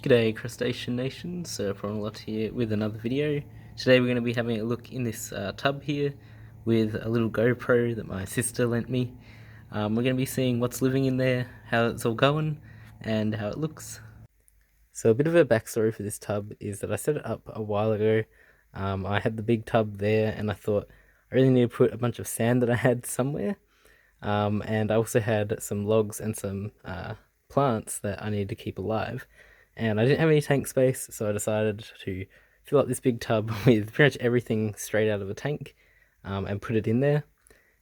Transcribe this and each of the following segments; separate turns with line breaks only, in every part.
G'day Crustacean Nation, Sir Pronalot here with another video. Today we're going to be having a look in this tub here with a little GoPro that my sister lent me. We're going to be seeing what's living in there, how it's all going, and how it looks. So a bit of a backstory for this tub is that I set it up a while ago. I had the big tub there and I thought I really need to put a bunch of sand that I had somewhere. And I also had some logs and some plants that I needed to keep alive. And I didn't have any tank space, so I decided to fill up this big tub with pretty much everything straight out of the tank and put it in there.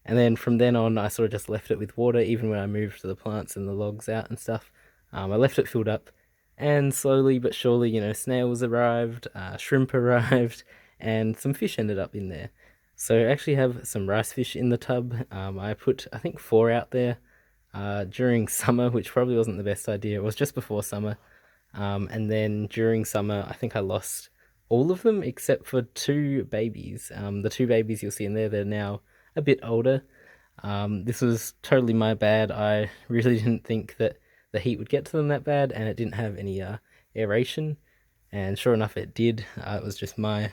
And then from then on, I sort of just left it with water, even when I moved the plants and the logs out and stuff. I left it filled up, and slowly but surely, snails arrived, shrimp arrived, and some fish ended up in there. So I actually have some rice fish in the tub. I put, I think, 4 out there during summer, which probably wasn't the best idea. It was just before summer. And then during summer, I think I lost all of them except for 2 babies. The 2 babies you'll see in there, they're now a bit older. This was totally my bad. I really didn't think that the heat would get to them that bad, and it didn't have any aeration. And sure enough, it did. It was just my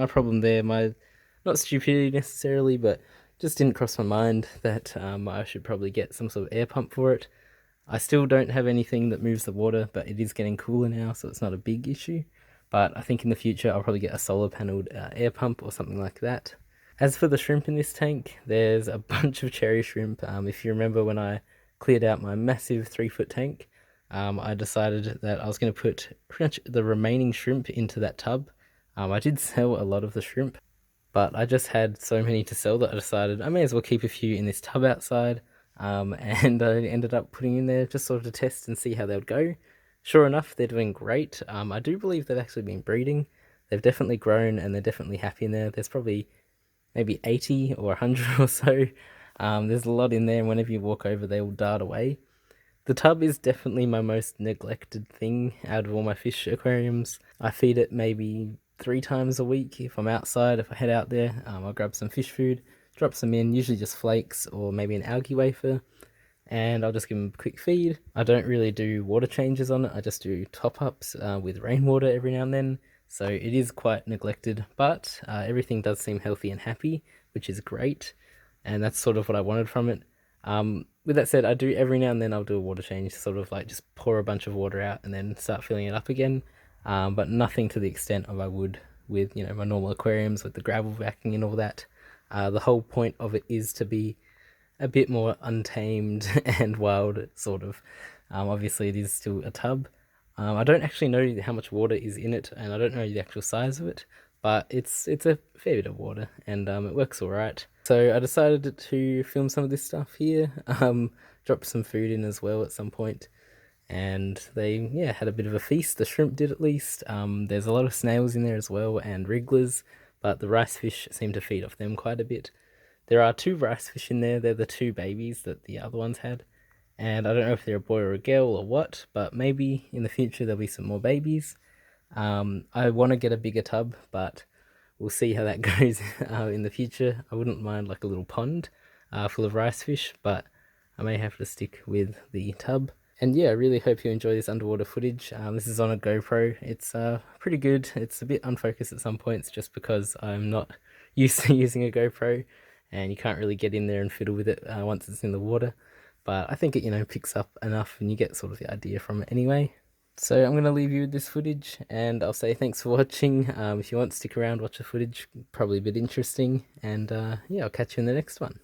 problem there. My not stupidity necessarily, but just didn't cross my mind that I should probably get some sort of air pump for it. I still don't have anything that moves the water, but it is getting cooler now, so it's not a big issue. But I think in the future I'll probably get a solar panelled air pump or something like that. As for the shrimp in this tank, there's a bunch of cherry shrimp. If you remember when I cleared out my massive 3-foot tank, I decided that I was going to put pretty much the remaining shrimp into that tub. I did sell a lot of the shrimp, but I just had so many to sell that I decided I may as well keep a few in this tub outside. And I ended up putting in there just sort of to test and see how they would go. Sure enough, they're doing great. I do believe they've actually been breeding. They've definitely grown and they're definitely happy in there. There's probably maybe 80 or 100 or so. There's a lot in there, and whenever you walk over, they will dart away. The tub is definitely my most neglected thing out of all my fish aquariums. I feed it maybe 3 times a week if I'm outside. If I head out there, I'll grab some fish food, drop some in, usually just flakes or maybe an algae wafer, and I'll just give them a quick feed. I don't really do water changes on it. I just do top-ups with rainwater every now and then. So it is quite neglected, but everything does seem healthy and happy, which is great. And that's sort of what I wanted from it. With that said, I do every now and then I'll do a water change, sort of like just pour a bunch of water out and then start filling it up again. But nothing to the extent of I would with, my normal aquariums with the gravel vacuuming and all that. The whole point of it is to be a bit more untamed and wild, sort of. Obviously, it is still a tub. I don't actually know how much water is in it, and I don't know the actual size of it, but it's a fair bit of water, and it works all right. So I decided to film some of this stuff here, drop some food in as well at some point, and they, had a bit of a feast. The shrimp did at least. There's a lot of snails in there as well, and wrigglers, but the rice fish seem to feed off them quite a bit. There are 2 rice fish in there. They're the 2 babies that the other ones had. And I don't know if they're a boy or a girl or what, but maybe in the future there'll be some more babies. I want to get a bigger tub, but we'll see how that goes in the future. I wouldn't mind like a little pond full of rice fish, but I may have to stick with the tub. And yeah, I really hope you enjoy this underwater footage. This is on a GoPro. It's pretty good. It's a bit unfocused at some points just because I'm not used to using a GoPro, and you can't really get in there and fiddle with it once it's in the water. But I think it, picks up enough and you get sort of the idea from it anyway. So I'm going to leave you with this footage, and I'll say thanks for watching. If you want to stick around, watch the footage, probably a bit interesting. And yeah, I'll catch you in the next one.